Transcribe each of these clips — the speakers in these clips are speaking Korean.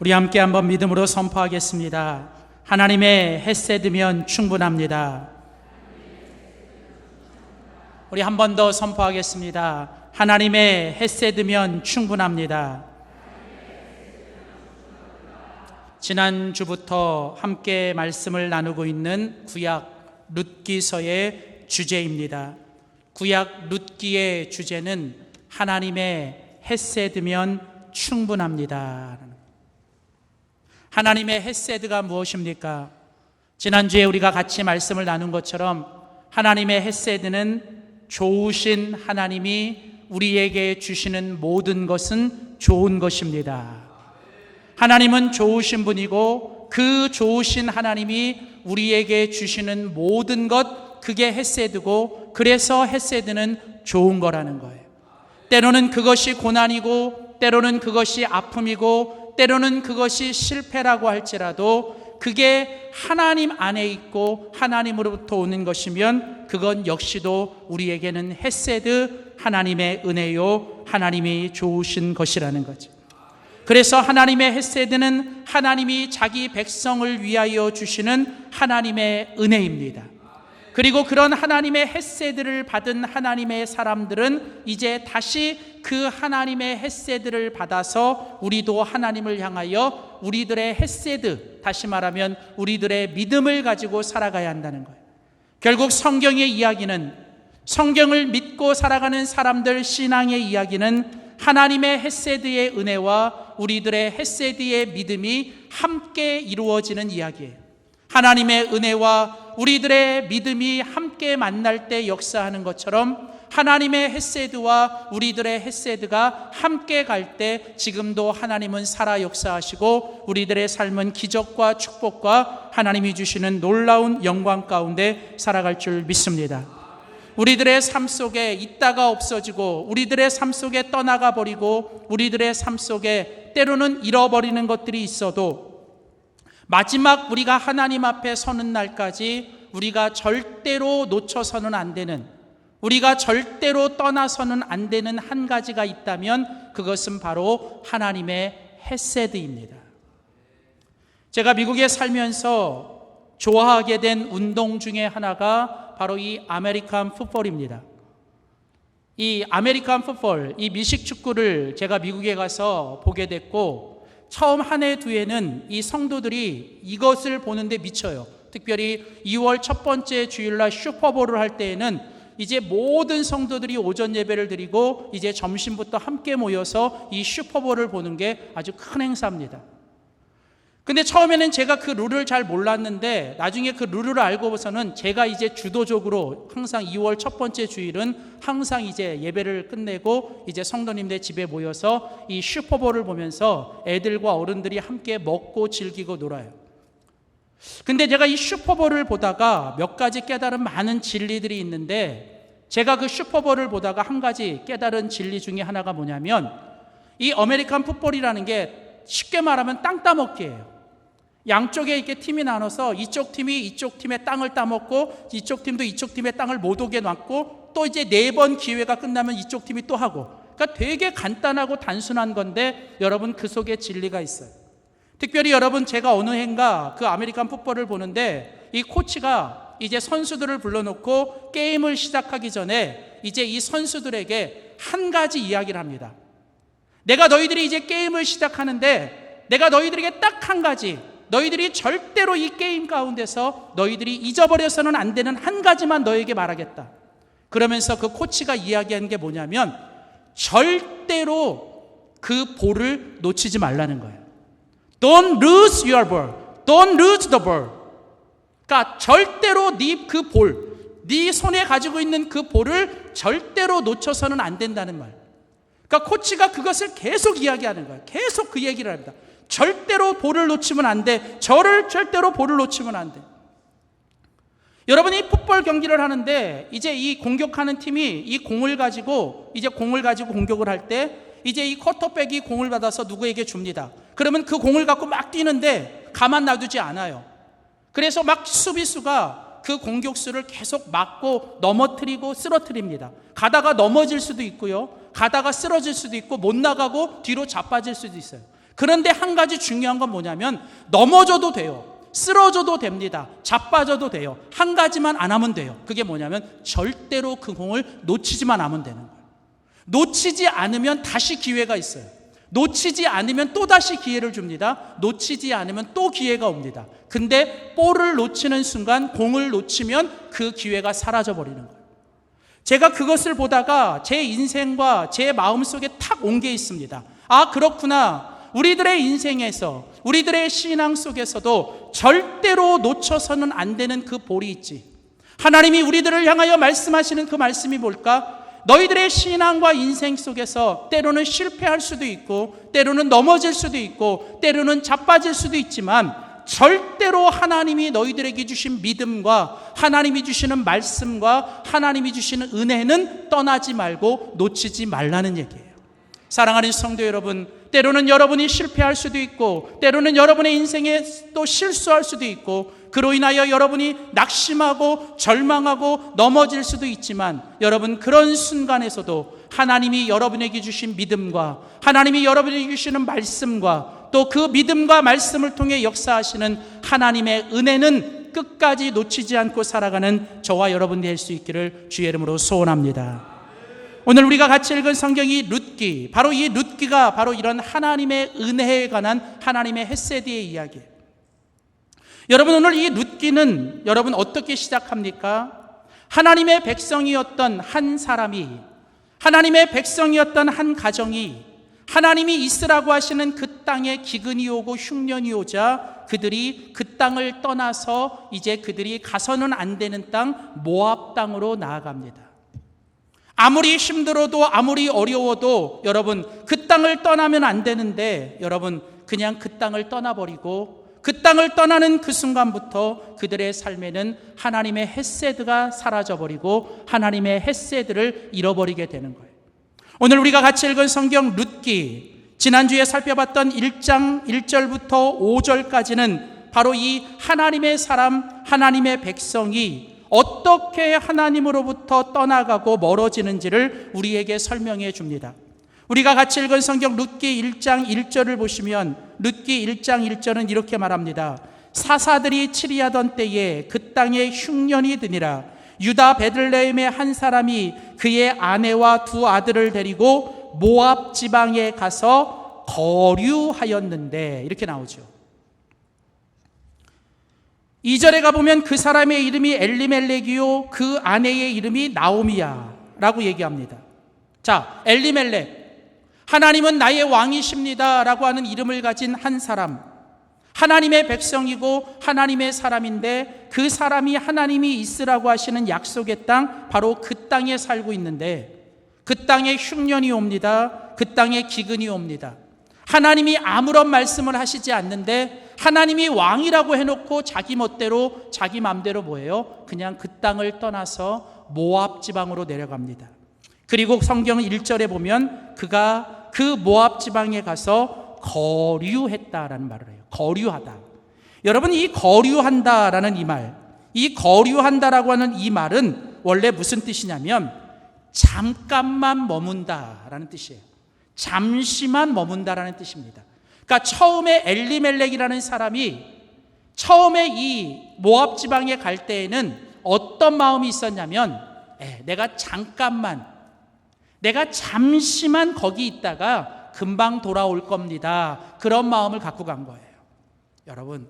우리 함께 한번 믿음으로 선포하겠습니다. 하나님의 헤세드면 충분합니다. 우리 한 번 더 선포하겠습니다. 하나님의 헤세드면 충분합니다. 지난주부터 함께 말씀을 나누고 있는 구약 룻기서의 주제입니다. 구약 룻기의 주제는 하나님의 헤세드면 충분합니다. 하나님의 헤세드가 무엇입니까? 지난주에 우리가 같이 말씀을 나눈 것처럼 하나님의 헤세드는 좋으신 하나님이 우리에게 주시는 모든 것은 좋은 것입니다. 하나님은 좋으신 분이고 그 좋으신 하나님이 우리에게 주시는 모든 것, 그게 헤세드고, 그래서 헤세드는 좋은 거라는 거예요. 때로는 그것이 고난이고, 때로는 그것이 아픔이고, 때로는 그것이 실패라고 할지라도 그게 하나님 안에 있고 하나님으로부터 오는 것이면 그건 역시도 우리에게는 헤세드, 하나님의 은혜요, 하나님이 좋으신 것이라는 거죠. 그래서 하나님의 헤세드는 하나님이 자기 백성을 위하여 주시는 하나님의 은혜입니다. 그리고 그런 하나님의 헤세드를 받은 하나님의 사람들은 이제 다시 그 하나님의 헤세드를 받아서 우리도 하나님을 향하여 우리들의 헤세드, 다시 말하면 우리들의 믿음을 가지고 살아가야 한다는 거예요. 결국 성경의 이야기는, 성경을 믿고 살아가는 사람들 신앙의 이야기는 하나님의 헤세드의 은혜와 우리들의 헤세드의 믿음이 함께 이루어지는 이야기예요. 하나님의 은혜와 우리들의 믿음이 함께 만날 때 역사하는 것처럼 하나님의 헤세드와 우리들의 헤세드가 함께 갈 때 지금도 하나님은 살아 역사하시고 우리들의 삶은 기적과 축복과 하나님이 주시는 놀라운 영광 가운데 살아갈 줄 믿습니다. 우리들의 삶 속에 있다가 없어지고 우리들의 삶 속에 떠나가 버리고 우리들의 삶 속에 때로는 잃어버리는 것들이 있어도 마지막 우리가 하나님 앞에 서는 날까지 우리가 절대로 놓쳐서는 안 되는, 우리가 절대로 떠나서는 안 되는 한 가지가 있다면 그것은 바로 하나님의 헤세드입니다. 제가 미국에 살면서 좋아하게 된 운동 중에 하나가 바로 이 아메리칸 풋볼입니다. 이 아메리칸 풋볼, 이 미식 축구를 제가 미국에 가서 보게 됐고 처음 한 해, 두 해는 이 성도들이 이것을 보는데 미쳐요. 특별히 2월 첫 번째 주일날 슈퍼볼을 할 때에는 이제 모든 성도들이 오전 예배를 드리고 이제 점심부터 함께 모여서 이 슈퍼볼을 보는 게 아주 큰 행사입니다. 근데 처음에는 제가 그 룰을 잘 몰랐는데 나중에 그 룰을 알고서는 제가 이제 주도적으로 항상 2월 첫 번째 주일은 항상 이제 예배를 끝내고 이제 성도님들 집에 모여서 이 슈퍼볼을 보면서 애들과 어른들이 함께 먹고 즐기고 놀아요. 근데 제가 이 슈퍼볼을 보다가 몇 가지 깨달은 많은 진리들이 있는데 제가 그 슈퍼볼을 보다가 한 가지 깨달은 진리 중에 하나가 뭐냐면 이 아메리칸 풋볼이라는 게 쉽게 말하면 땅 따먹기예요. 양쪽에 이렇게 팀이 나눠서 이쪽 팀이 이쪽 팀의 땅을 따먹고 이쪽 팀도 이쪽 팀의 땅을 못 오게 놨고 또 이제 4번 기회가 끝나면 이쪽 팀이 또 하고, 그러니까 되게 간단하고 단순한 건데 여러분 그 속에 진리가 있어요. 특별히 여러분 제가 어느 해인가 그 아메리칸 풋볼을 보는데 이 코치가 이제 선수들을 불러놓고 게임을 시작하기 전에 이제 이 선수들에게 한 가지 이야기를 합니다. 내가 너희들이 이제 게임을 시작하는데 내가 너희들에게 딱 한 가지, 너희들이 절대로 이 게임 가운데서 너희들이 잊어버려서는 안 되는 한 가지만 너에게 말하겠다. 그러면서 그 코치가 이야기한 게 뭐냐면 절대로 그 볼을 놓치지 말라는 거예요. Don't lose your ball. Don't lose the ball. 그러니까 절대로 네 그 볼, 네 손에 가지고 있는 그 볼을 절대로 놓쳐서는 안 된다는 말. 그러니까 코치가 그것을 계속 이야기하는 거예요. 계속 그 얘기를 합니다. 절대로 볼을 놓치면 안 돼. 절대로 볼을 놓치면 안 돼. 여러분이 풋볼 경기를 하는데 이제 이 공격하는 팀이 이 공을 가지고 공격을 할 때 이제 이 쿼터백이 공을 받아서 누구에게 줍니다. 그러면 그 공을 갖고 막 뛰는데 가만 놔두지 않아요. 그래서 막 수비수가 그 공격수를 계속 막고 넘어뜨리고 쓰러뜨립니다. 가다가 넘어질 수도 있고요. 가다가 쓰러질 수도 있고 못 나가고 뒤로 자빠질 수도 있어요. 그런데 한 가지 중요한 건 뭐냐면 넘어져도 돼요. 쓰러져도 됩니다. 자빠져도 돼요. 한 가지만 안 하면 돼요. 그게 뭐냐면 절대로 그 공을 놓치지만 않으면 되는 거예요. 놓치지 않으면 다시 기회가 있어요. 놓치지 않으면 또다시 기회를 줍니다. 놓치지 않으면 또 기회가 옵니다. 근데 볼을 놓치는 순간, 공을 놓치면 그 기회가 사라져버리는 거예요. 제가 그것을 보다가 제 인생과 제 마음속에 탁 온 게 있습니다. 아, 그렇구나. 우리들의 인생에서, 우리들의 신앙 속에서도 절대로 놓쳐서는 안 되는 그 볼이 있지. 하나님이 우리들을 향하여 말씀하시는 그 말씀이 뭘까? 너희들의 신앙과 인생 속에서 때로는 실패할 수도 있고, 때로는 넘어질 수도 있고, 때로는 자빠질 수도 있지만 절대로 하나님이 너희들에게 주신 믿음과 하나님이 주시는 말씀과 하나님이 주시는 은혜는 떠나지 말고 놓치지 말라는 얘기예요. 사랑하는 성도 여러분, 때로는 여러분이 실패할 수도 있고, 때로는 여러분의 인생에 또 실수할 수도 있고, 그로 인하여 여러분이 낙심하고 절망하고 넘어질 수도 있지만, 여러분 그런 순간에서도 하나님이 여러분에게 주신 믿음과 하나님이 여러분에게 주시는 말씀과 또 그 믿음과 말씀을 통해 역사하시는 하나님의 은혜는 끝까지 놓치지 않고 살아가는 저와 여러분 될 수 있기를 주의 이름으로 소원합니다. 오늘 우리가 같이 읽은 성경이 룻기, 바로 이 룻기가 바로 이런 하나님의 은혜에 관한 하나님의 헤세드의 이야기예요. 여러분, 오늘 이 룻기는 여러분 어떻게 시작합니까? 하나님의 백성이었던 한 사람이, 하나님의 백성이었던 한 가정이 하나님이 있으라고 하시는 그 땅에 기근이 오고 흉년이 오자 그들이 그 땅을 떠나서 이제 그들이 가서는 안 되는 땅 모압 땅으로 나아갑니다. 아무리 힘들어도 아무리 어려워도 여러분 그 땅을 떠나면 안 되는데, 여러분 그냥 그 땅을 떠나버리고 그 땅을 떠나는 그 순간부터 그들의 삶에는 하나님의 헤세드가 사라져버리고 하나님의 헤세드를 잃어버리게 되는 거예요. 오늘 우리가 같이 읽은 성경 룻기, 지난주에 살펴봤던 1장 1절부터 5절까지는 바로 이 하나님의 사람, 하나님의 백성이 어떻게 하나님으로부터 떠나가고 멀어지는지를 우리에게 설명해 줍니다. 우리가 같이 읽은 성경 룻기 1장 1절을 보시면 룻기 1장 1절은 이렇게 말합니다. 사사들이 치리하던 때에 그 땅에 흉년이 드니라. 유다 베들레헴의 한 사람이 그의 아내와 두 아들을 데리고 모압 지방에 가서 거류하였는데, 이렇게 나오죠. 2절에 가보면 그 사람의 이름이 엘리멜렉이요 그 아내의 이름이 나오미야 라고 얘기합니다. 자, 엘리멜렉, 하나님은 나의 왕이십니다 라고 하는 이름을 가진 한 사람, 하나님의 백성이고 하나님의 사람인데, 그 사람이 하나님이 있으라고 하시는 약속의 땅, 바로 그 땅에 살고 있는데 그 땅에 흉년이 옵니다. 그 땅에 기근이 옵니다. 하나님이 아무런 말씀을 하시지 않는데 하나님이 왕이라고 해놓고 자기 멋대로 자기 맘대로 뭐예요? 그냥 그 땅을 떠나서 모압 지방으로 내려갑니다. 그리고 성경 1절에 보면 그가 그 모압 지방에 가서 거류했다라는 말을 해요. 거류하다. 여러분, 이 거류한다라는 이 말, 이 거류한다라고 하는 이 말은 원래 무슨 뜻이냐면 잠깐만 머문다라는 뜻이에요. 잠시만 머문다라는 뜻입니다. 그러니까 처음에 엘리멜렉이라는 사람이 처음에 이 모압 지방에 갈 때에는 어떤 마음이 있었냐면 내가 잠시만 거기 있다가 금방 돌아올 겁니다. 그런 마음을 갖고 간 거예요. 여러분,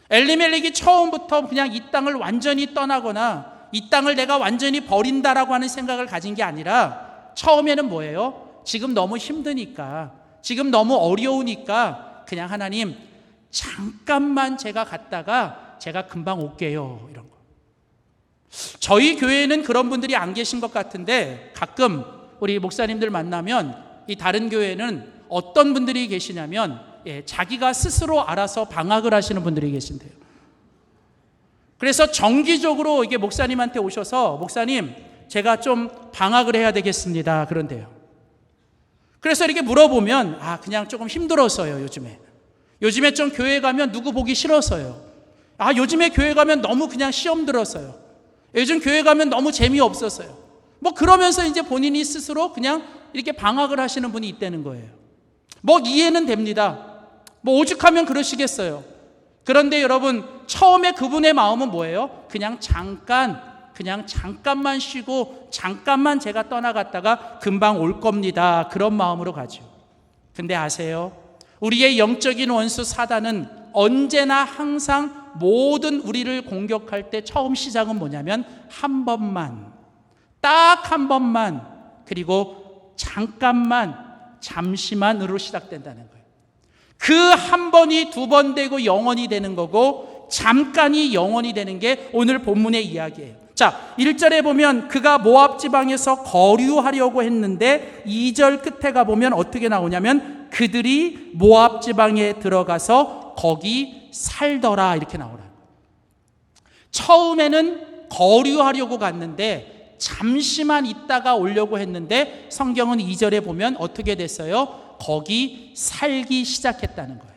엘리멜렉이 처음부터 그냥 이 땅을 완전히 떠나거나 이 땅을 내가 완전히 버린다라고 하는 생각을 가진 게 아니라 처음에는 뭐예요? 지금 너무 힘드니까, 지금 너무 어려우니까 그냥 하나님 잠깐만 제가 갔다가 제가 금방 올게요, 이런 거. 저희 교회에는 그런 분들이 안 계신 것 같은데 가끔 우리 목사님들 만나면 이 다른 교회는 어떤 분들이 계시냐면 자기가 스스로 알아서 방학을 하시는 분들이 계신데요. 그래서 정기적으로 이게 목사님한테 오셔서 목사님 제가 좀 방학을 해야 되겠습니다, 그런데요. 그래서 이렇게 물어보면 그냥 조금 힘들어서요. 요즘에 좀 교회 가면 누구 보기 싫어서요. 요즘에 교회 가면 너무 그냥 시험 들어서요. 요즘 교회 가면 너무 재미없어서요. 뭐 그러면서 이제 본인이 스스로 그냥 이렇게 방학을 하시는 분이 있다는 거예요. 뭐 이해는 됩니다. 뭐 오죽하면 그러시겠어요. 그런데 여러분, 처음에 그분의 마음은 뭐예요? 그냥 잠깐만 쉬고 잠깐만 제가 떠나갔다가 금방 올 겁니다. 그런 마음으로 가죠. 근데 아세요? 우리의 영적인 원수 사단은 언제나 항상 모든 우리를 공격할 때 처음 시작은 뭐냐면 한 번만, 딱 한 번만, 그리고 잠시만으로 시작된다는 거예요. 그 한 번이 두 번 되고 영원히 되는 거고, 잠깐이 영원히 되는 게 오늘 본문의 이야기예요. 자, 1절에 보면 그가 모압 지방에서 거류하려고 했는데 2절 끝에 가보면 어떻게 나오냐면 그들이 모압 지방에 들어가서 거기 살더라, 이렇게 나오라. 처음에는 거류하려고 갔는데 잠시만 있다가 오려고 했는데 성경은 2절에 보면 어떻게 됐어요? 거기 살기 시작했다는 거예요.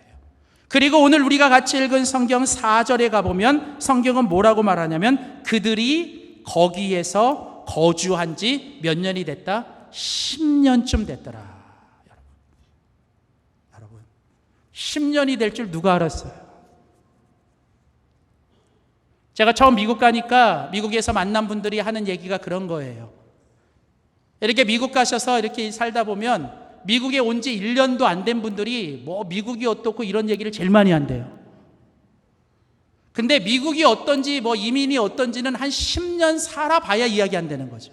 그리고 오늘 우리가 같이 읽은 성경 4절에 가보면 성경은 뭐라고 말하냐면 그들이 거기에서 거주한 지 몇 년이 됐다? 10년쯤 됐더라. 여러분 10년이 될 줄 누가 알았어요? 제가 처음 미국 가니까 미국에서 만난 분들이 하는 얘기가 그런 거예요. 이렇게 미국 가셔서 이렇게 살다 보면 미국에 온 지 1년도 안 된 분들이 뭐 미국이 어떻고 이런 얘기를 제일 많이 한대요. 근데 미국이 어떤지 뭐 이민이 어떤지는 한 10년 살아봐야 이야기한다는 거죠.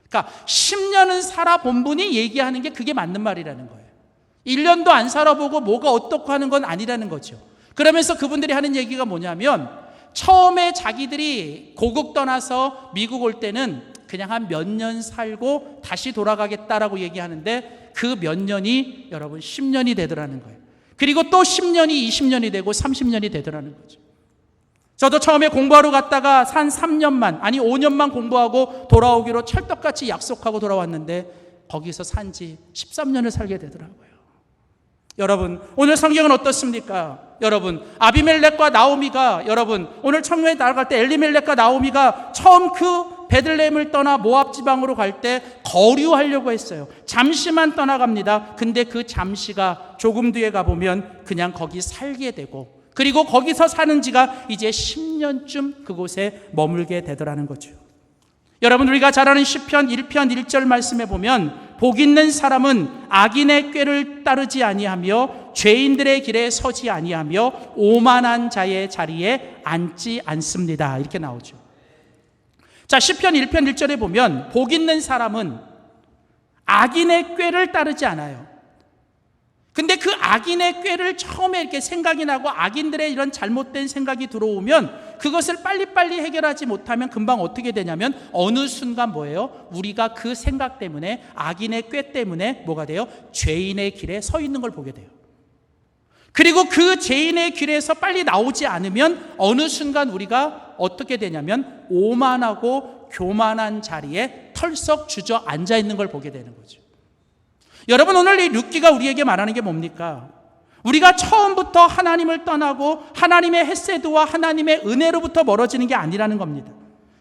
그러니까 10년은 살아본 분이 얘기하는 게 그게 맞는 말이라는 거예요. 1년도 안 살아보고 뭐가 어떻고 하는 건 아니라는 거죠. 그러면서 그분들이 하는 얘기가 뭐냐면 처음에 자기들이 고국 떠나서 미국 올 때는 그냥 한 몇 년 살고 다시 돌아가겠다라고 얘기하는데 그 몇 년이 여러분 10년이 되더라는 거예요. 그리고 또 10년이 20년이 되고 30년이 되더라는 거죠. 저도 처음에 공부하러 갔다가 한 3년만, 아니 5년만 공부하고 돌아오기로 찰떡같이 약속하고 돌아왔는데 거기서 산 지 13년을 살게 되더라고요. 여러분, 오늘 성경은 어떻습니까? 여러분, 아비멜렉과 나오미가, 여러분, 오늘 청년에 나아갈 때 엘리멜렉과 나오미가 처음 그 베들레헴을 떠나 모압 지방으로 갈 때 거류하려고 했어요. 잠시만 떠나갑니다. 근데 그 잠시가 조금 뒤에 가보면 그냥 거기 살게 되고, 그리고 거기서 사는 지가 이제 10년쯤 그곳에 머물게 되더라는 거죠. 여러분, 우리가 잘 아는 시편 1편 1절 말씀에 보면 복 있는 사람은 악인의 꾀를 따르지 아니하며 죄인들의 길에 서지 아니하며 오만한 자의 자리에 앉지 않습니다, 이렇게 나오죠. 자, 시편 1편 1절에 보면 복 있는 사람은 악인의 꾀를 따르지 않아요. 근데 그 악인의 꾀를 처음에 이렇게 생각이 나고 악인들의 이런 잘못된 생각이 들어오면 그것을 빨리빨리 해결하지 못하면 금방 어떻게 되냐면 어느 순간 뭐예요? 우리가 그 생각 때문에, 악인의 꾀 때문에 뭐가 돼요? 죄인의 길에 서 있는 걸 보게 돼요. 그리고 그 죄인의 길에서 빨리 나오지 않으면 어느 순간 우리가 어떻게 되냐면 오만하고 교만한 자리에 털썩 주저앉아 있는 걸 보게 되는 거죠. 여러분, 오늘 이 룻기가 우리에게 말하는 게 뭡니까? 우리가 처음부터 하나님을 떠나고 하나님의 헤세드와 하나님의 은혜로부터 멀어지는 게 아니라는 겁니다.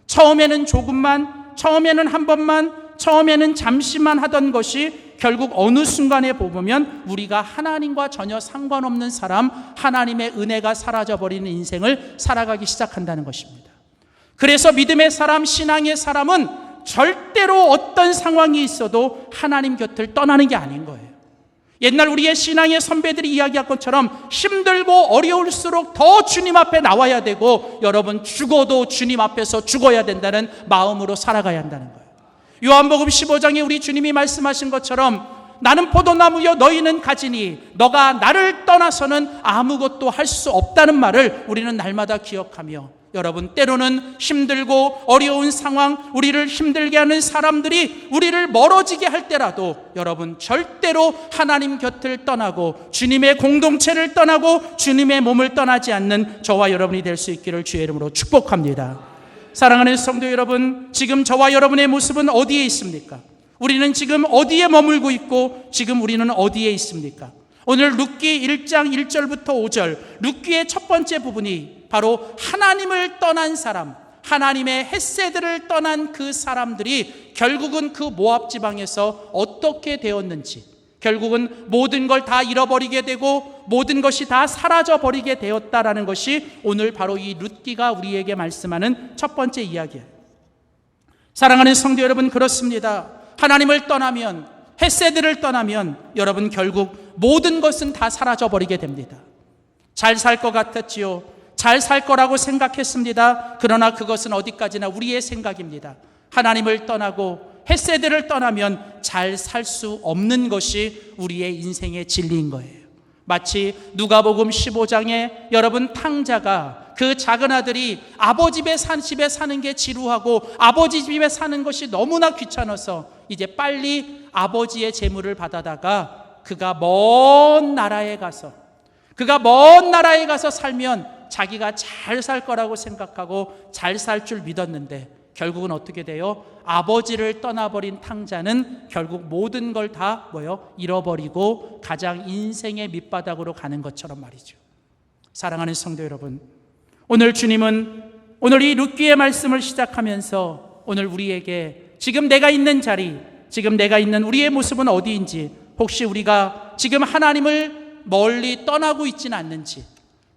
처음에는 조금만, 처음에는 한 번만, 처음에는 잠시만 하던 것이 결국 어느 순간에 보면 우리가 하나님과 전혀 상관없는 사람, 하나님의 은혜가 사라져버리는 인생을 살아가기 시작한다는 것입니다. 그래서 믿음의 사람, 신앙의 사람은 절대로 어떤 상황이 있어도 하나님 곁을 떠나는 게 아닌 거예요. 옛날 우리의 신앙의 선배들이 이야기한 것처럼 힘들고 어려울수록 더 주님 앞에 나와야 되고, 여러분, 죽어도 주님 앞에서 죽어야 된다는 마음으로 살아가야 한다는 거예요. 요한복음 15장에 우리 주님이 말씀하신 것처럼 나는 포도나무여 너희는 가지니 너가 나를 떠나서는 아무것도 할 수 없다는 말을 우리는 날마다 기억하며, 여러분, 때로는 힘들고 어려운 상황, 우리를 힘들게 하는 사람들이 우리를 멀어지게 할 때라도 여러분, 절대로 하나님 곁을 떠나고 주님의 공동체를 떠나고 주님의 몸을 떠나지 않는 저와 여러분이 될 수 있기를 주의 이름으로 축복합니다. 사랑하는 성도 여러분, 지금 저와 여러분의 모습은 어디에 있습니까? 우리는 지금 어디에 머물고 있고 지금 우리는 어디에 있습니까? 오늘 룻기 1장 1절부터 5절, 룻기의 첫 번째 부분이 바로 하나님을 떠난 사람, 하나님의 헤세드를 떠난 그 사람들이 결국은 그 모압 지방에서 어떻게 되었는지, 결국은 모든 걸 다 잃어버리게 되고 모든 것이 다 사라져버리게 되었다라는 것이 오늘 바로 이 룻기가 우리에게 말씀하는 첫 번째 이야기예요. 사랑하는 성도 여러분, 그렇습니다. 하나님을 떠나면, 헤세드를 떠나면 여러분 결국 모든 것은 다 사라져버리게 됩니다. 잘 살 것 같았지요. 잘 살 거라고 생각했습니다. 그러나 그것은 어디까지나 우리의 생각입니다. 하나님을 떠나고 헤세드를 떠나면 잘 살 수 없는 것이 우리의 인생의 진리인 거예요. 마치 누가복음 15장에 여러분 탕자가 그 작은 아들이 아버지 집에 사는 게 지루하고 아버지 집에 사는 것이 너무나 귀찮아서 이제 빨리 아버지의 재물을 받아다가 그가 먼 나라에 가서 살면 자기가 잘 살 거라고 생각하고 잘 살 줄 믿었는데 결국은 어떻게 돼요? 아버지를 떠나버린 탕자는 결국 모든 걸 다 잃어버리고 가장 인생의 밑바닥으로 가는 것처럼 말이죠. 사랑하는 성도 여러분, 오늘 주님은 오늘 이 룻기의 말씀을 시작하면서 오늘 우리에게 지금 내가 있는 자리, 지금 내가 있는 우리의 모습은 어디인지, 혹시 우리가 지금 하나님을 멀리 떠나고 있지는 않는지,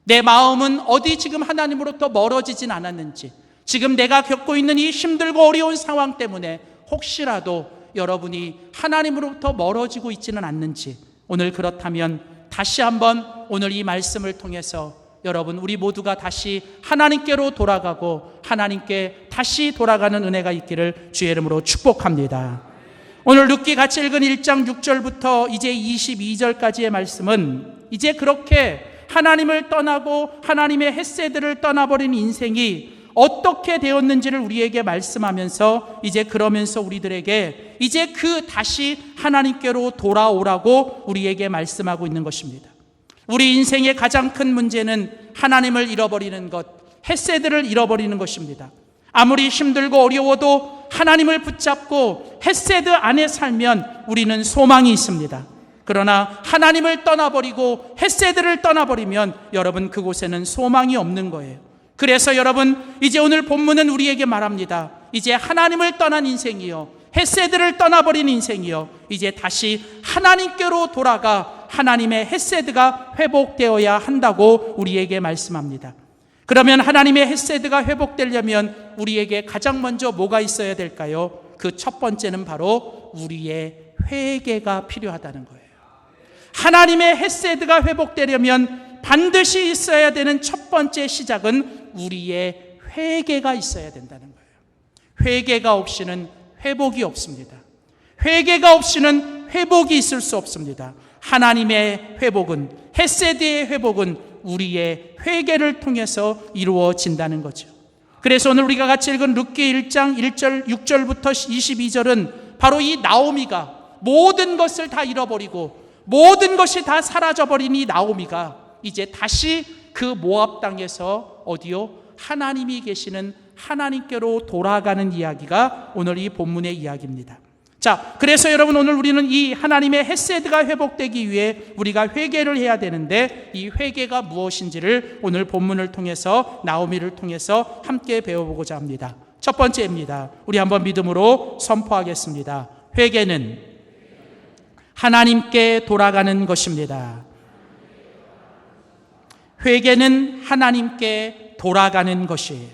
내 마음은 어디 지금 하나님으로부터 멀어지진 않았는지, 지금 내가 겪고 있는 이 힘들고 어려운 상황 때문에 혹시라도 여러분이 하나님으로부터 멀어지고 있지는 않는지, 오늘 그렇다면 다시 한번 오늘 이 말씀을 통해서 여러분 우리 모두가 다시 하나님께로 돌아가고 하나님께 다시 돌아가는 은혜가 있기를 주의 이름으로 축복합니다. 오늘 룻기 같이 읽은 1장 6절부터 이제 22절까지의 말씀은 이제 그렇게 하나님을 떠나고 하나님의 헤세드를 떠나버린 인생이 어떻게 되었는지를 우리에게 말씀하면서 이제 그러면서 우리들에게 이제 그 다시 하나님께로 돌아오라고 우리에게 말씀하고 있는 것입니다. 우리 인생의 가장 큰 문제는 하나님을 잃어버리는 것, 헤세드를 잃어버리는 것입니다. 아무리 힘들고 어려워도 하나님을 붙잡고 헤세드 안에 살면 우리는 소망이 있습니다. 그러나 하나님을 떠나버리고 헤세드를 떠나버리면 여러분 그곳에는 소망이 없는 거예요. 그래서 여러분 이제 오늘 본문은 우리에게 말합니다. 이제 하나님을 떠난 인생이요, 헤세드를 떠나버린 인생이요, 이제 다시 하나님께로 돌아가 하나님의 헤세드가 회복되어야 한다고 우리에게 말씀합니다. 그러면 하나님의 헤세드가 회복되려면 우리에게 가장 먼저 뭐가 있어야 될까요? 그 첫 번째는 바로 우리의 회개가 필요하다는 거예요. 하나님의 헤세드가 회복되려면 반드시 있어야 되는 첫 번째 시작은 우리의 회개가 있어야 된다는 거예요. 회개가 없이는 회복이 없습니다. 회개가 없이는 회복이 있을 수 없습니다. 하나님의 회복은, 헤세드의 회복은 우리의 회개를 통해서 이루어진다는 거죠. 그래서 오늘 우리가 같이 읽은 룻기 1장 1절 6절부터 22절은 바로 이 나오미가 모든 것을 다 잃어버리고 모든 것이 다 사라져버린 이 나오미가 이제 다시 그 모압 땅에서 어디요? 하나님이 계시는 하나님께로 돌아가는 이야기가 오늘 이 본문의 이야기입니다. 자, 그래서 여러분 오늘 우리는 이 하나님의 헤세드가 회복되기 위해 우리가 회개를 해야 되는데 이 회개가 무엇인지를 오늘 본문을 통해서 나오미를 통해서 함께 배워보고자 합니다. 첫 번째입니다. 우리 한번 믿음으로 선포하겠습니다. 회개는 하나님께 돌아가는 것입니다. 회개는 하나님께 돌아가는 것이에요.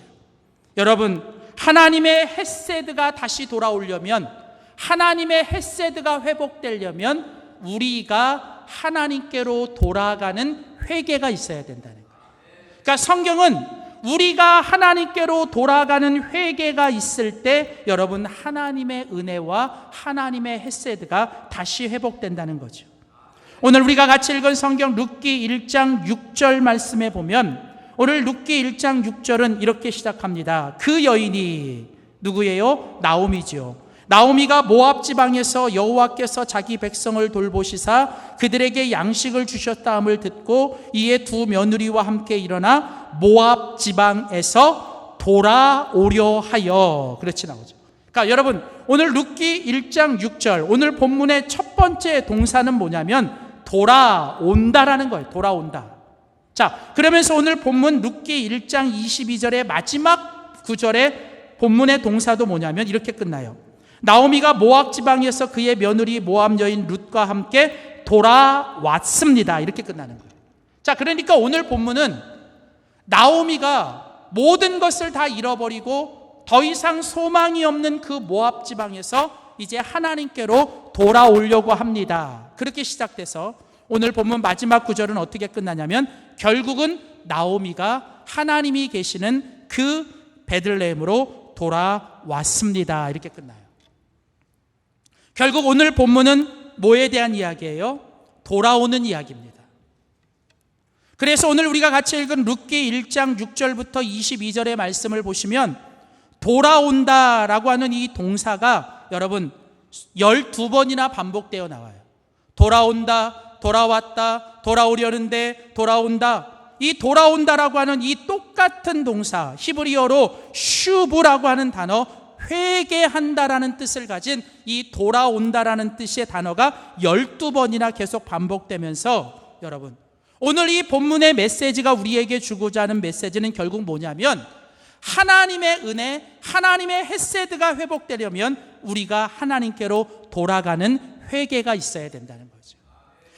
여러분, 하나님의 헤세드가 다시 돌아오려면, 하나님의 헤세드가 회복되려면 우리가 하나님께로 돌아가는 회개가 있어야 된다는 거예요. 그러니까 성경은 우리가 하나님께로 돌아가는 회개가 있을 때 여러분 하나님의 은혜와 하나님의 헤세드가 다시 회복된다는 거죠. 오늘 우리가 같이 읽은 성경 룻기 1장 6절 말씀에 보면 오늘 룻기 1장 6절은 이렇게 시작합니다. 그 여인이 누구예요? 나오미죠. 나오미가 모압 지방에서 여호와께서 자기 백성을 돌보시사 그들에게 양식을 주셨다함을 듣고 이에 두 며느리와 함께 일어나 모압 지방에서 돌아오려 하여, 그렇지 나오죠. 그러니까 여러분 오늘 룻기 1장 6절 오늘 본문의 첫 번째 동사는 뭐냐면 돌아온다라는 거예요. 돌아온다. 자, 그러면서 오늘 본문 룻기 1장 22절의 마지막 구절의 본문의 동사도 뭐냐면 이렇게 끝나요. 나오미가 모압 지방에서 그의 며느리 모압 여인 룻과 함께 돌아왔습니다. 이렇게 끝나는 거예요. 자, 그러니까 오늘 본문은 나오미가 모든 것을 다 잃어버리고 더 이상 소망이 없는 그 모압 지방에서 이제 하나님께로 돌아오려고 합니다. 그렇게 시작돼서 오늘 본문 마지막 구절은 어떻게 끝나냐면 결국은 나오미가 하나님이 계시는 그 베들레헴으로 돌아왔습니다. 이렇게 끝나요. 결국 오늘 본문은 뭐에 대한 이야기예요? 돌아오는 이야기입니다. 그래서 오늘 우리가 같이 읽은 룻기 1장 6절부터 22절의 말씀을 보시면 돌아온다라고 하는 이 동사가 여러분 12번이나 반복되어 나와요. 돌아온다, 돌아왔다, 돌아오려는데, 돌아온다. 이 돌아온다라고 하는 이 똑같은 동사, 히브리어로 슈브라고 하는 단어, 회개한다라는 뜻을 가진 이 돌아온다라는 뜻의 단어가 12번이나 계속 반복되면서 여러분, 오늘 이 본문의 메시지가 우리에게 주고자 하는 메시지는 결국 뭐냐면 하나님의 은혜, 하나님의 헤세드가 회복되려면 우리가 하나님께로 돌아가는 회개가 있어야 된다는 거죠.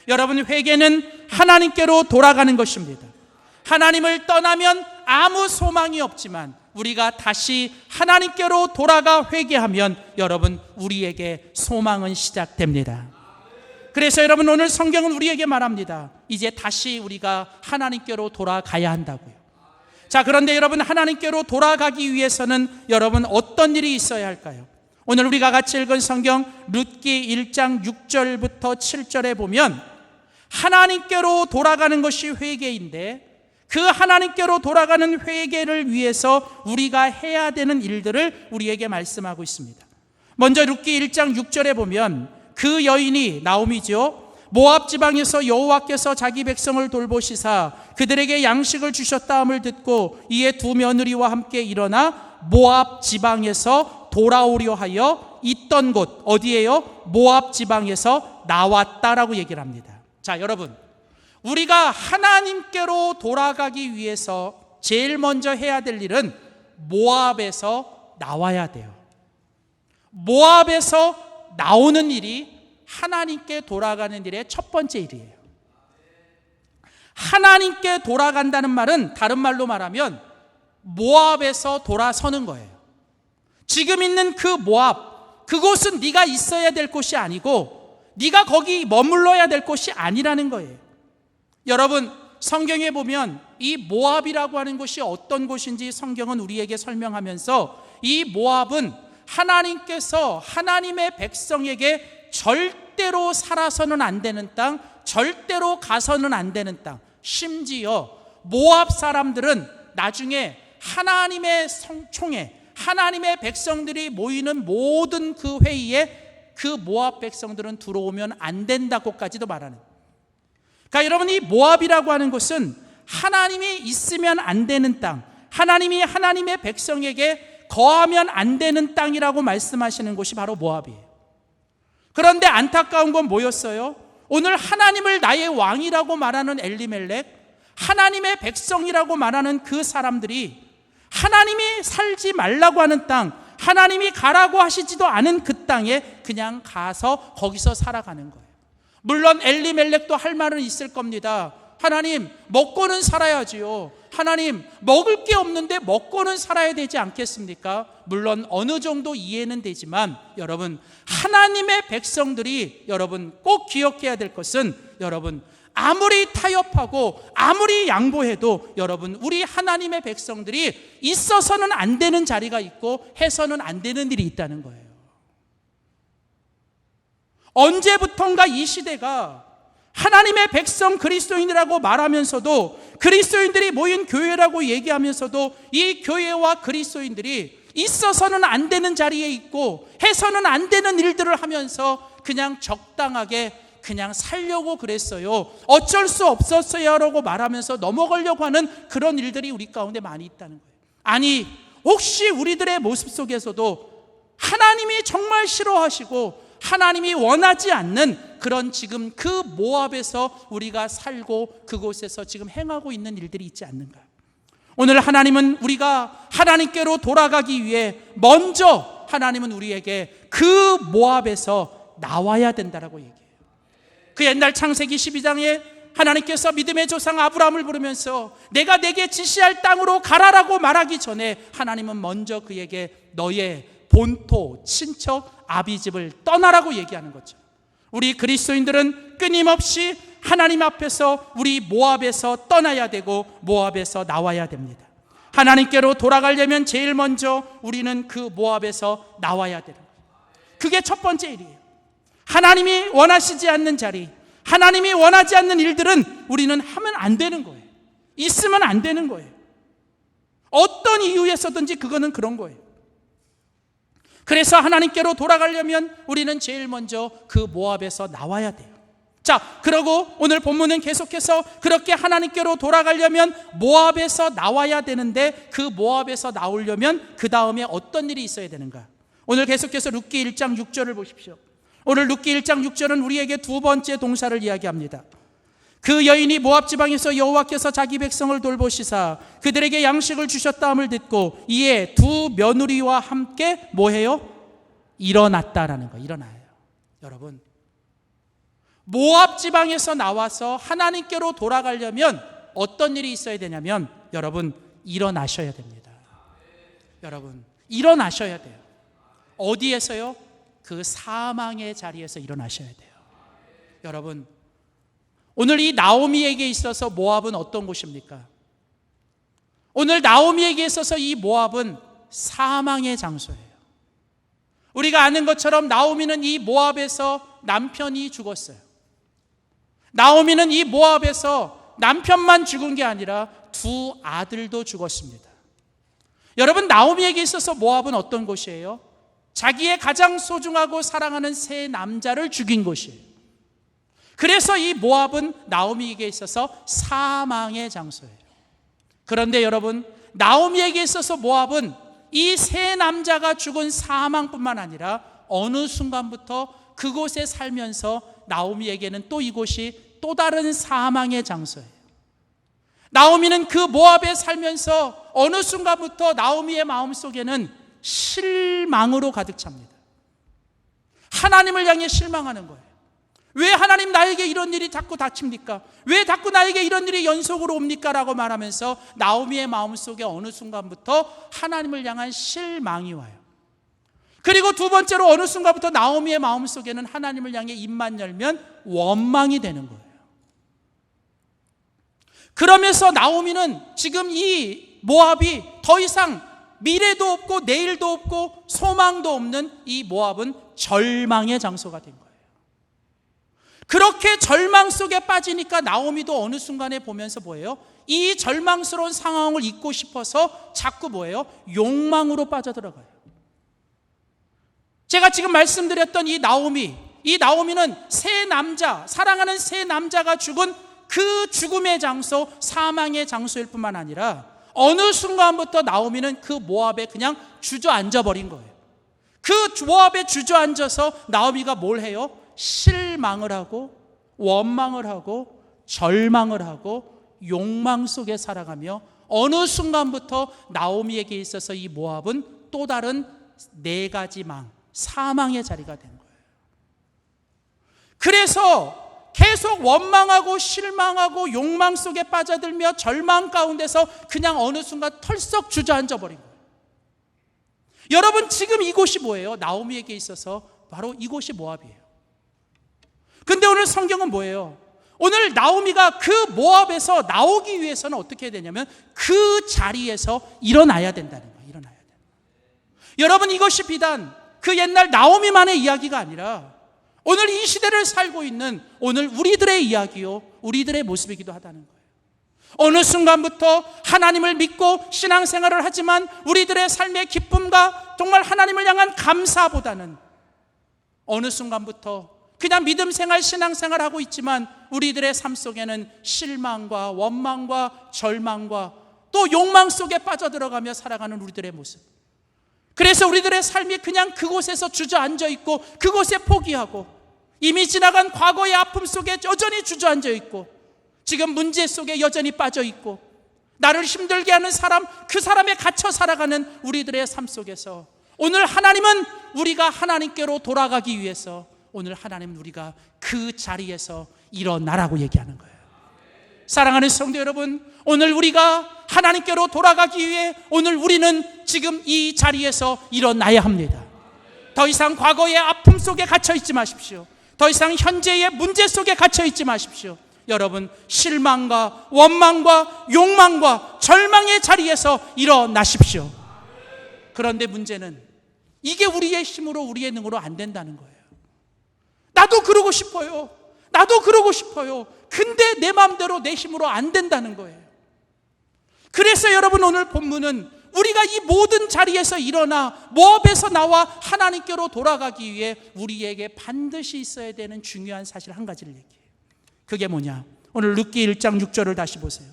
여러분, 회개는 하나님께로 돌아가는 것입니다. 하나님을 떠나면 아무 소망이 없지만 우리가 다시 하나님께로 돌아가 회개하면 여러분, 우리에게 소망은 시작됩니다. 그래서 여러분, 오늘 성경은 우리에게 말합니다. 이제 다시 우리가 하나님께로 돌아가야 한다고요. 자, 그런데 여러분, 하나님께로 돌아가기 위해서는 여러분 어떤 일이 있어야 할까요? 오늘 우리가 같이 읽은 성경 룻기 1장 6절부터 7절에 보면 하나님께로 돌아가는 것이 회개인데 그 하나님께로 돌아가는 회개를 위해서 우리가 해야 되는 일들을 우리에게 말씀하고 있습니다. 먼저 룻기 1장 6절에 보면 그 여인이 나오미죠. 모압 지방에서 여호와께서 자기 백성을 돌보시사 그들에게 양식을 주셨다함을 듣고 이에 두 며느리와 함께 일어나 모압 지방에서 돌아오려 하여 있던 곳, 어디예요? 모압 지방에서 나왔다라고 얘기를 합니다. 자, 여러분, 우리가 하나님께로 돌아가기 위해서 제일 먼저 해야 될 일은 모압에서 나와야 돼요. 모압에서 나오는 일이 하나님께 돌아가는 일의 첫 번째 일이에요. 하나님께 돌아간다는 말은 다른 말로 말하면 모압에서 돌아서는 거예요. 지금 있는 그 모압, 그곳은 네가 있어야 될 곳이 아니고 네가 거기 머물러야 될 곳이 아니라는 거예요. 여러분, 성경에 보면 이 모압이라고 하는 곳이 어떤 곳인지 성경은 우리에게 설명하면서 이 모압은 하나님께서 하나님의 백성에게 절대로 살아서는 안 되는 땅, 절대로 가서는 안 되는 땅, 심지어 모압 사람들은 나중에 하나님의 성총회, 하나님의 백성들이 모이는 모든 그 회의에 그 모압 백성들은 들어오면 안 된다고까지도 말하는. 그러니까 여러분, 이 모압이라고 하는 곳은 하나님이 있으면 안 되는 땅, 하나님이 하나님의 백성에게 거하면 안 되는 땅이라고 말씀하시는 곳이 바로 모압이에요. 그런데 안타까운 건 뭐였어요? 오늘 하나님을 나의 왕이라고 말하는 엘리멜렉, 하나님의 백성이라고 말하는 그 사람들이 하나님이 살지 말라고 하는 땅, 하나님이 가라고 하시지도 않은 그 땅에 그냥 가서 거기서 살아가는 거예요. 물론 엘리멜렉도 할 말은 있을 겁니다. 하나님, 먹고는 살아야지요. 하나님, 먹을 게 없는데 먹고는 살아야 되지 않겠습니까? 물론 어느 정도 이해는 되지만 여러분, 하나님의 백성들이 여러분 꼭 기억해야 될 것은 여러분, 아무리 타협하고 아무리 양보해도 여러분, 우리 하나님의 백성들이 있어서는 안 되는 자리가 있고 해서는 안 되는 일이 있다는 거예요. 언제부턴가 이 시대가 하나님의 백성 그리스도인이라고 말하면서도 그리스도인들이 모인 교회라고 얘기하면서도 이 교회와 그리스도인들이 있어서는 안 되는 자리에 있고 해서는 안 되는 일들을 하면서 그냥 적당하게 그냥 살려고 그랬어요. 어쩔 수 없었어요 라고 말하면서 넘어가려고 하는 그런 일들이 우리 가운데 많이 있다는 거예요. 아니, 혹시 우리들의 모습 속에서도 하나님이 정말 싫어하시고 하나님이 원하지 않는 그런 지금 그 모압에서 우리가 살고 그곳에서 지금 행하고 있는 일들이 있지 않는가? 오늘 하나님은 우리가 하나님께로 돌아가기 위해 먼저 하나님은 우리에게 그 모압에서 나와야 된다라고 얘기해요. 그 옛날 창세기 12장에 하나님께서 믿음의 조상 아브라함을 부르면서 내가 내게 지시할 땅으로 가라라고 말하기 전에 하나님은 먼저 그에게 너의 본토, 친척, 아비집을 떠나라고 얘기하는 거죠. 우리 그리스도인들은 끊임없이 하나님 앞에서 우리 모압에서 떠나야 되고 모압에서 나와야 됩니다. 하나님께로 돌아가려면 제일 먼저 우리는 그 모압에서 나와야 되는 거예요. 그게 첫 번째 일이에요. 하나님이 원하시지 않는 자리, 하나님이 원하지 않는 일들은 우리는 하면 안 되는 거예요. 있으면 안 되는 거예요. 어떤 이유에서든지 그거는 그런 거예요. 그래서 하나님께로 돌아가려면 우리는 제일 먼저 그 모압에서 나와야 돼요. 자, 그러고 오늘 본문은 계속해서 그렇게 하나님께로 돌아가려면 모압에서 나와야 되는데 그 모압에서 나오려면 그 다음에 어떤 일이 있어야 되는가? 오늘 계속해서 룻기 1장 6절을 보십시오. 오늘 룻기 1장 6절은 우리에게 두 번째 동사를 이야기합니다. 그 여인이 모압 지방에서 여호와께서 자기 백성을 돌보시사 그들에게 양식을 주셨다함을 듣고 이에 두 며느리와 함께 뭐해요? 일어났다라는 거. 일어나요. 여러분, 모압 지방에서 나와서 하나님께로 돌아가려면 어떤 일이 있어야 되냐면 여러분, 일어나셔야 됩니다. 여러분, 일어나셔야 돼요. 어디에서요? 그 사망의 자리에서 일어나셔야 돼요. 여러분, 오늘 이 나오미에게 있어서 모압은 어떤 곳입니까? 오늘 나오미에게 있어서 이 모압은 사망의 장소예요. 우리가 아는 것처럼 나오미는 이 모압에서 남편이 죽었어요. 나오미는 이 모압에서 남편만 죽은 게 아니라 두 아들도 죽었습니다. 여러분, 나오미에게 있어서 모압은 어떤 곳이에요? 자기의 가장 소중하고 사랑하는 세 남자를 죽인 곳이에요. 그래서 이 모압은 나오미에게 있어서 사망의 장소예요. 그런데 여러분, 나오미에게 있어서 모압은 이 세 남자가 죽은 사망뿐만 아니라 어느 순간부터 그곳에 살면서 나오미에게는 또 이곳이 또 다른 사망의 장소예요. 나오미는 그 모압에 살면서 어느 순간부터 나오미의 마음속에는 실망으로 가득 찹니다. 하나님을 향해 실망하는 거예요. 왜 하나님 나에게 이런 일이 자꾸 닥칩니까? 왜 자꾸 나에게 이런 일이 연속으로 옵니까? 라고 말하면서 나오미의 마음속에 어느 순간부터 하나님을 향한 실망이 와요. 그리고 두 번째로 어느 순간부터 나오미의 마음속에는 하나님을 향해 입만 열면 원망이 되는 거예요. 그러면서 나오미는 지금 이 모압이 더 이상 미래도 없고 내일도 없고 소망도 없는 이 모압은 절망의 장소가 된 거예요. 그렇게 절망 속에 빠지니까 나오미도 어느 순간에 보면서 뭐예요? 이 절망스러운 상황을 잊고 싶어서 자꾸 뭐예요? 욕망으로 빠져들어가요. 제가 지금 말씀드렸던 이 나오미는 세 남자, 사랑하는 세 남자가 죽은 그 죽음의 장소, 사망의 장소일 뿐만 아니라 어느 순간부터 나오미는 그 모압에 그냥 주저앉아 버린 거예요. 그 모압에 주저앉아서 나오미가 뭘 해요? 실망을 하고 원망을 하고 절망을 하고 욕망 속에 살아가며 어느 순간부터 나오미에게 있어서 이 모압은 또 다른 네 가지 사망의 자리가 된 거예요. 그래서 계속 원망하고 실망하고 욕망 속에 빠져들며 절망 가운데서 그냥 어느 순간 털썩 주저앉아 버린 거예요. 여러분, 지금 이곳이 뭐예요? 나오미에게 있어서 바로 이곳이 모압이에요. 근데 오늘 성경은 뭐예요? 오늘 나오미가 그 모압에서 나오기 위해서는 어떻게 해야 되냐면 그 자리에서 일어나야 된다는 거예요. 일어나야 돼요. 여러분, 이것이 비단 그 옛날 나오미만의 이야기가 아니라 오늘 이 시대를 살고 있는 오늘 우리들의 이야기요, 우리들의 모습이기도 하다는 거예요. 어느 순간부터 하나님을 믿고 신앙생활을 하지만 우리들의 삶의 기쁨과 정말 하나님을 향한 감사보다는 어느 순간부터 그냥 믿음 생활, 신앙생활 하고 있지만 우리들의 삶 속에는 실망과 원망과 절망과 또 욕망 속에 빠져들어가며 살아가는 우리들의 모습. 그래서 우리들의 삶이 그냥 그곳에서 주저앉아 있고 그곳에 포기하고 이미 지나간 과거의 아픔 속에 여전히 주저앉아 있고 지금 문제 속에 여전히 빠져 있고 나를 힘들게 하는 사람, 그 사람에 갇혀 살아가는 우리들의 삶 속에서 오늘 하나님은 우리가 하나님께로 돌아가기 위해서 오늘 하나님은 우리가 그 자리에서 일어나라고 얘기하는 거예요. 사랑하는 성도 여러분, 오늘 우리가 하나님께로 돌아가기 위해 오늘 우리는 지금 이 자리에서 일어나야 합니다. 더 이상 과거의 아픔 속에 갇혀 있지 마십시오. 더 이상 현재의 문제 속에 갇혀 있지 마십시오. 여러분, 실망과 원망과 욕망과 절망의 자리에서 일어나십시오. 그런데 문제는 이게 우리의 힘으로 우리의 능으로 안 된다는 거예요. 나도 그러고 싶어요. 나도 그러고 싶어요. 근데 내 마음대로 내 힘으로 안 된다는 거예요. 그래서 여러분, 오늘 본문은 우리가 이 모든 자리에서 일어나 모압에서 나와 하나님께로 돌아가기 위해 우리에게 반드시 있어야 되는 중요한 사실 한 가지를 얘기해요. 그게 뭐냐? 오늘 룻기 1장 6절을 다시 보세요.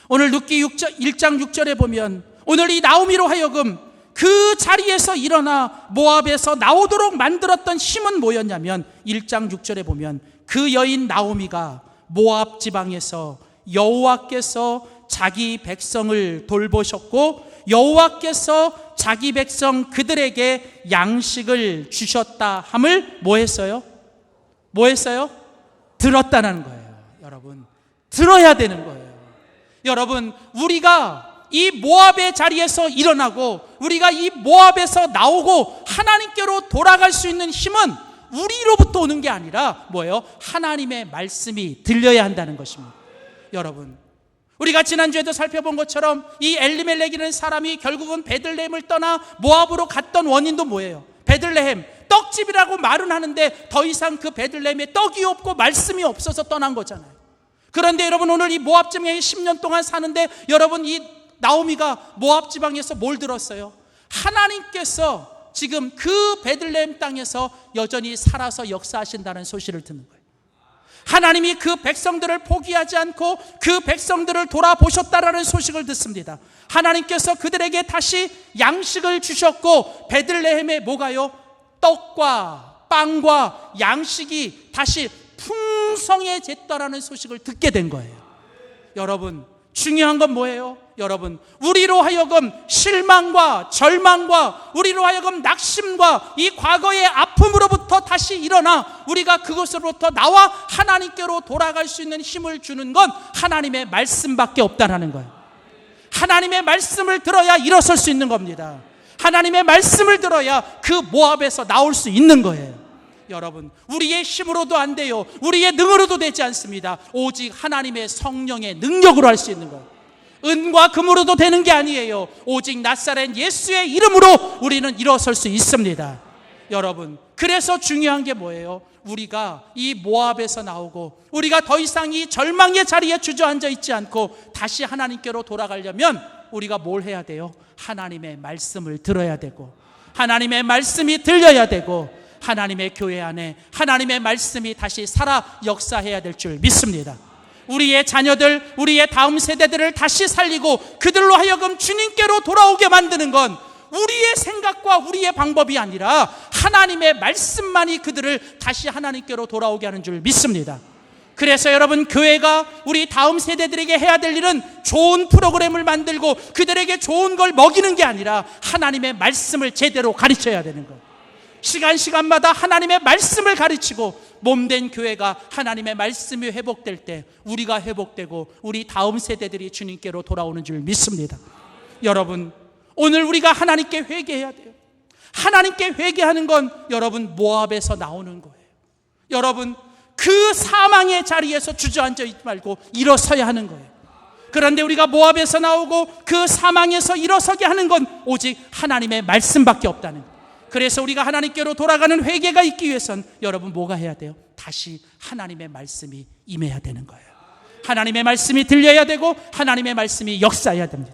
오늘 룻기 1장 6절에 보면 오늘 이 나오미로 하여금 그 자리에서 일어나 모압에서 나오도록 만들었던 힘은 뭐였냐면 1장 6절에 보면 그 여인 나오미가 모압 지방에서 여호와께서 자기 백성을 돌보셨고 여호와께서 자기 백성 그들에게 양식을 주셨다 함을 뭐 했어요? 뭐 했어요? 들었다는 거예요. 여러분, 들어야 되는 거예요. 여러분, 우리가 이 모압의 자리에서 일어나고 우리가 이 모압에서 나오고 하나님께로 돌아갈 수 있는 힘은 우리로부터 오는 게 아니라 뭐예요? 하나님의 말씀이 들려야 한다는 것입니다. 여러분, 우리가 지난주에도 살펴본 것처럼 이 엘리멜렉이라는 사람이 결국은 베들레헴을 떠나 모압으로 갔던 원인도 뭐예요? 베들레헴, 떡집이라고 말은 하는데 더 이상 그 베들레헴에 떡이 없고 말씀이 없어서 떠난 거잖아요. 그런데 여러분, 오늘 이 모압 지방에 10년 동안 사는데 여러분, 이 나오미가 모압 지방에서 뭘 들었어요? 하나님께서 지금 그 베들레헴 땅에서 여전히 살아서 역사하신다는 소식을 듣는 거예요. 하나님이 그 백성들을 포기하지 않고 그 백성들을 돌아보셨다라는 소식을 듣습니다. 하나님께서 그들에게 다시 양식을 주셨고 베들레헴에 뭐가요? 떡과 빵과 양식이 다시 풍성해졌다라는 소식을 듣게 된 거예요. 여러분, 중요한 건 뭐예요? 여러분, 우리로 하여금 실망과 절망과 우리로 하여금 낙심과 이 과거의 아픔으로부터 다시 일어나 우리가 그것으로부터 나와 하나님께로 돌아갈 수 있는 힘을 주는 건 하나님의 말씀밖에 없다는 거예요. 하나님의 말씀을 들어야 일어설 수 있는 겁니다. 하나님의 말씀을 들어야 그 모압에서 나올 수 있는 거예요. 여러분, 우리의 힘으로도 안 돼요. 우리의 능으로도 되지 않습니다. 오직 하나님의 성령의 능력으로 할 수 있는 거예요. 은과 금으로도 되는 게 아니에요. 오직 나사렛 예수의 이름으로 우리는 일어설 수 있습니다. 여러분, 그래서 중요한 게 뭐예요? 우리가 이 모압에서 나오고 우리가 더 이상 이 절망의 자리에 주저앉아 있지 않고 다시 하나님께로 돌아가려면 우리가 뭘 해야 돼요? 하나님의 말씀을 들어야 되고 하나님의 말씀이 들려야 되고 하나님의 교회 안에 하나님의 말씀이 다시 살아 역사해야 될 줄 믿습니다. 우리의 자녀들, 우리의 다음 세대들을 다시 살리고 그들로 하여금 주님께로 돌아오게 만드는 건 우리의 생각과 우리의 방법이 아니라 하나님의 말씀만이 그들을 다시 하나님께로 돌아오게 하는 줄 믿습니다. 그래서 여러분, 교회가 우리 다음 세대들에게 해야 될 일은 좋은 프로그램을 만들고 그들에게 좋은 걸 먹이는 게 아니라 하나님의 말씀을 제대로 가르쳐야 되는 거예요. 시간마다 하나님의 말씀을 가르치고 몸된 교회가 하나님의 말씀이 회복될 때 우리가 회복되고 우리 다음 세대들이 주님께로 돌아오는 줄 믿습니다. 여러분, 오늘 우리가 하나님께 회개해야 돼요. 하나님께 회개하는 건 여러분 모압에서 나오는 거예요. 여러분, 그 사망의 자리에서 주저앉아 있지 말고 일어서야 하는 거예요. 그런데 우리가 모압에서 나오고 그 사망에서 일어서게 하는 건 오직 하나님의 말씀밖에 없다는 거예요. 그래서 우리가 하나님께로 돌아가는 회개가 있기 위해선 여러분 뭐가 해야 돼요? 다시 하나님의 말씀이 임해야 되는 거예요. 하나님의 말씀이 들려야 되고 하나님의 말씀이 역사해야 됩니다.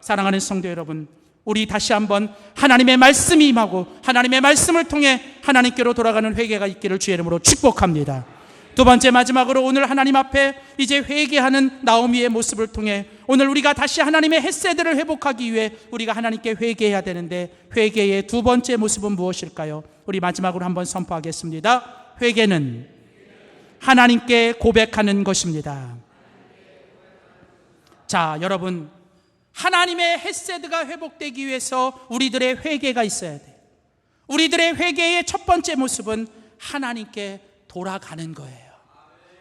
사랑하는 성도 여러분, 우리 다시 한번 하나님의 말씀이 임하고 하나님의 말씀을 통해 하나님께로 돌아가는 회개가 있기를 주의 이름으로 축복합니다. 두 번째, 마지막으로 오늘 하나님 앞에 이제 회개하는 나오미의 모습을 통해 오늘 우리가 다시 하나님의 헷세들을 회복하기 위해 우리가 하나님께 회개해야 되는데 회개의 두 번째 모습은 무엇일까요? 우리 마지막으로 한번 선포하겠습니다. 회개는 하나님께 고백하는 것입니다. 자, 여러분, 하나님의 헤세드가 회복되기 위해서 우리들의 회개가 있어야 돼요. 우리들의 회개의 첫 번째 모습은 하나님께 돌아가는 거예요.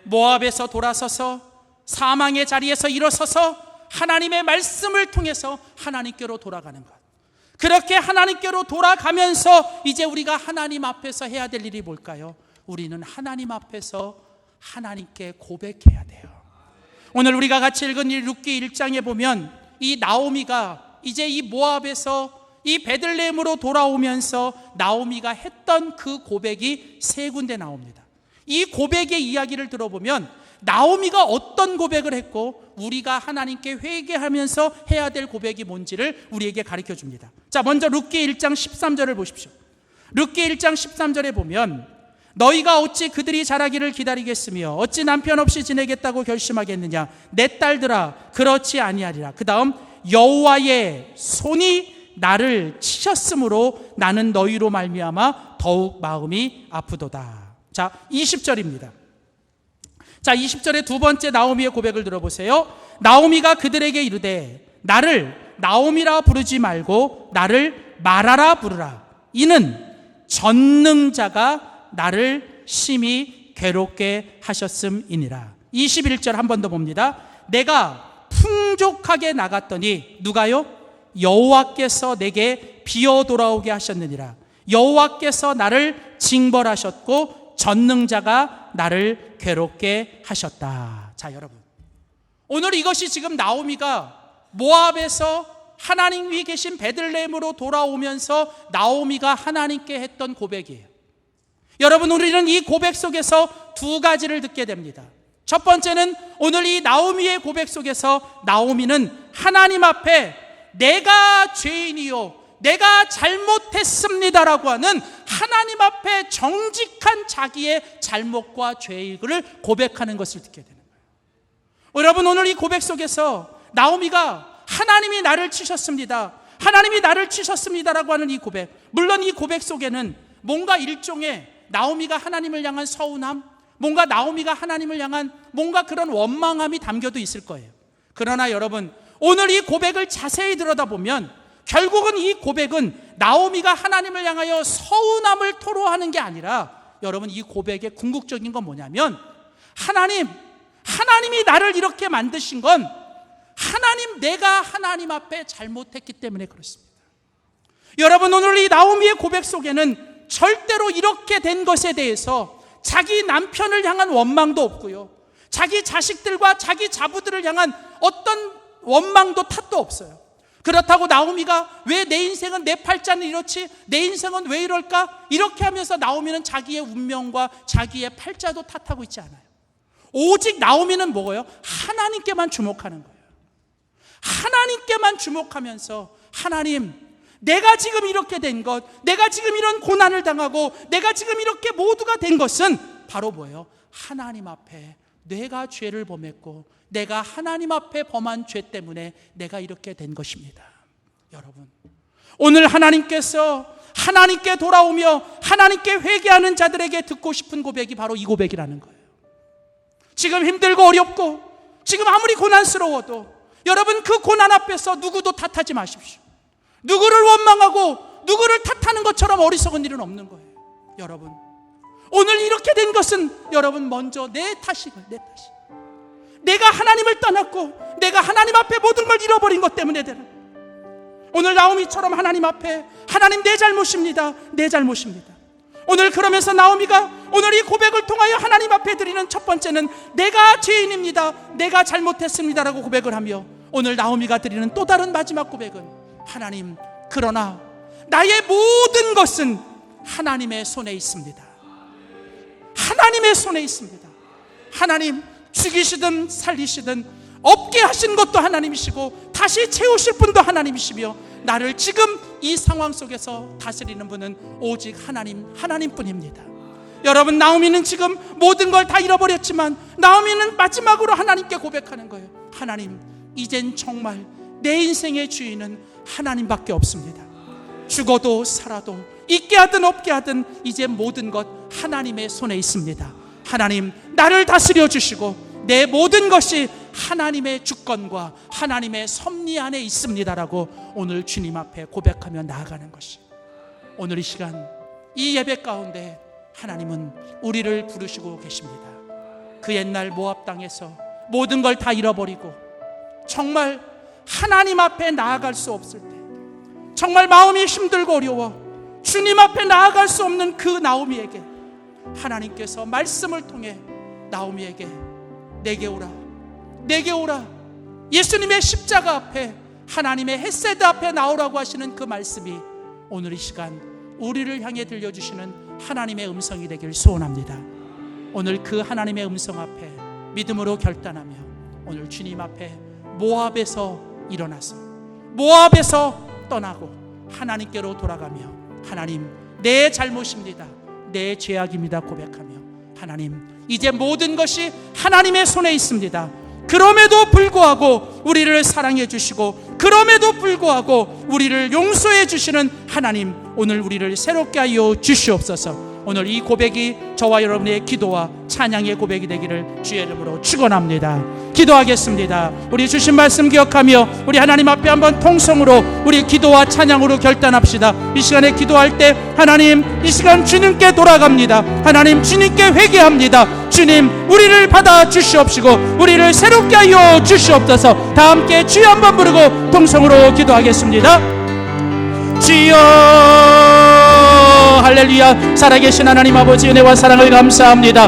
모압에서 돌아서서 사망의 자리에서 일어서서 하나님의 말씀을 통해서 하나님께로 돌아가는 것. 그렇게 하나님께로 돌아가면서 이제 우리가 하나님 앞에서 해야 될 일이 뭘까요? 우리는 하나님 앞에서 하나님께 고백해야 돼요. 오늘 우리가 같이 읽은 이 룻기 1장에 보면 이 나오미가 이제 이 모압에서 이 베들레헴으로 돌아오면서 나오미가 했던 그 고백이 세 군데 나옵니다. 이 고백의 이야기를 들어보면 나오미가 어떤 고백을 했고 우리가 하나님께 회개하면서 해야 될 고백이 뭔지를 우리에게 가르쳐 줍니다. 자, 먼저 룻기 1장 13절을 보십시오. 룻기 1장 13절에 보면 너희가 어찌 그들이 자라기를 기다리겠으며 어찌 남편 없이 지내겠다고 결심하겠느냐. 내 딸들아 그렇지 아니하리라. 그 다음 여호와의 손이 나를 치셨으므로 나는 너희로 말미암아 더욱 마음이 아프도다. 자, 20절입니다. 자, 20절의 두 번째 나오미의 고백을 들어보세요. 나오미가 그들에게 이르되 나를 나오미라 부르지 말고 나를 마라라 부르라. 이는 전능자가 나를 심히 괴롭게 하셨음이니라. 21절 한 번 더 봅니다. 내가 풍족하게 나갔더니 누가요? 여호와께서 내게 비어 돌아오게 하셨느니라. 여호와께서 나를 징벌하셨고 전능자가 나를 괴롭게 하셨다. 자, 여러분, 오늘 이것이 지금 나오미가 모압에서 하나님 위에 계신 베들레헴으로 돌아오면서 나오미가 하나님께 했던 고백이에요. 여러분, 우리는 이 고백 속에서 두 가지를 듣게 됩니다. 첫 번째는 오늘 이 나오미의 고백 속에서 나오미는 하나님 앞에 내가 죄인이요 내가 잘못했습니다라고 하는 하나님 앞에 정직한 자기의 잘못과 죄를 고백하는 것을 듣게 되는 거예요. 여러분, 오늘 이 고백 속에서 나오미가 하나님이 나를 치셨습니다, 하나님이 나를 치셨습니다라고 하는 이 고백, 물론 이 고백 속에는 뭔가 일종의 나오미가 하나님을 향한 서운함, 뭔가 나오미가 하나님을 향한 뭔가 그런 원망함이 담겨도 있을 거예요. 그러나 여러분, 오늘 이 고백을 자세히 들여다보면 결국은 이 고백은 나오미가 하나님을 향하여 서운함을 토로하는 게 아니라, 여러분, 이 고백의 궁극적인 건 뭐냐면 하나님이 나를 이렇게 만드신 건 내가 하나님 앞에 잘못했기 때문에 그렇습니다. 여러분, 오늘 이 나오미의 고백 속에는 절대로 이렇게 된 것에 대해서 자기 남편을 향한 원망도 없고요, 자기 자식들과 자기 자부들을 향한 어떤 원망도 탓도 없어요. 그렇다고 나오미가 왜 내 인생은, 내 팔자는 이렇지, 내 인생은 왜 이럴까, 이렇게 하면서 나오미는 자기의 운명과 자기의 팔자도 탓하고 있지 않아요. 오직 나오미는 뭐예요? 하나님께만 주목하는 거예요. 하나님께만 주목하면서, 하나님, 내가 지금 이렇게 된 것, 내가 지금 이런 고난을 당하고 내가 지금 이렇게 모두가 된 것은 바로 뭐예요? 하나님 앞에 내가 죄를 범했고 내가 하나님 앞에 범한 죄 때문에 내가 이렇게 된 것입니다. 여러분, 오늘 하나님께서 하나님께 돌아오며 하나님께 회개하는 자들에게 듣고 싶은 고백이 바로 이 고백이라는 거예요. 지금 힘들고 어렵고 지금 아무리 고난스러워도 여러분, 그 고난 앞에서 누구도 탓하지 마십시오. 누구를 원망하고 누구를 탓하는 것처럼 어리석은 일은 없는 거예요. 여러분, 오늘 이렇게 된 것은 여러분, 먼저 내 탓이고요. 내 탓이. 내가 하나님을 떠났고 내가 하나님 앞에 모든 걸 잃어버린 것 때문에 되는, 오늘 나오미처럼 하나님 앞에, 하나님, 내 잘못입니다, 내 잘못입니다. 오늘 그러면서 나오미가 오늘 이 고백을 통하여 하나님 앞에 드리는 첫 번째는 내가 죄인입니다, 내가 잘못했습니다라고 고백을 하며, 오늘 나오미가 드리는 또 다른 마지막 고백은, 하나님, 그러나 나의 모든 것은 하나님의 손에 있습니다. 하나님의 손에 있습니다. 하나님, 죽이시든 살리시든 없게 하신 것도 하나님이시고 다시 채우실 분도 하나님이시며, 나를 지금 이 상황 속에서 다스리는 분은 오직 하나님뿐입니다. 여러분, 나오미는 지금 모든 걸 다 잃어버렸지만 나오미는 마지막으로 하나님께 고백하는 거예요. 하나님, 이젠 정말 내 인생의 주인은 하나님밖에 없습니다. 죽어도 살아도 있게 하든 없게 하든 이제 모든 것 하나님의 손에 있습니다. 하나님, 나를 다스려 주시고 내 모든 것이 하나님의 주권과 하나님의 섭리 안에 있습니다라고 오늘 주님 앞에 고백하며 나아가는 것이, 오늘 이 시간 이 예배 가운데 하나님은 우리를 부르시고 계십니다. 그 옛날 모압 땅에서 모든 걸 다 잃어버리고 정말 하나님 앞에 나아갈 수 없을 때, 정말 마음이 힘들고 어려워 주님 앞에 나아갈 수 없는 그 나오미에게 하나님께서 말씀을 통해 나오미에게 내게 오라, 내게 오라, 예수님의 십자가 앞에 하나님의 헷세드 앞에 나오라고 하시는 그 말씀이 오늘 이 시간 우리를 향해 들려주시는 하나님의 음성이 되길 소원합니다. 오늘 그 하나님의 음성 앞에 믿음으로 결단하며 오늘 주님 앞에 모압에서 일어나서 모압에서 떠나고 하나님께로 돌아가며, 하나님 내 잘못입니다, 내 죄악입니다 고백하며, 하나님 이제 모든 것이 하나님의 손에 있습니다. 그럼에도 불구하고 우리를 사랑해 주시고 그럼에도 불구하고 우리를 용서해 주시는 하나님, 오늘 우리를 새롭게 하여 주시옵소서. 오늘 이 고백이 저와 여러분의 기도와 찬양의 고백이 되기를 주의 이름으로 축원합니다. 기도하겠습니다. 우리 주신 말씀 기억하며 우리 하나님 앞에 한번 통성으로 우리 기도와 찬양으로 결단합시다. 이 시간에 기도할 때 하나님, 이 시간 주님께 돌아갑니다. 하나님, 주님께 회개합니다. 주님, 우리를 받아 주시옵시고 우리를 새롭게 하여 주시옵소서. 다 함께 주여 한번 부르고 통성으로 기도하겠습니다. 주여, 할렐루야. 살아계신 하나님 아버지, 은혜와 사랑을 감사합니다.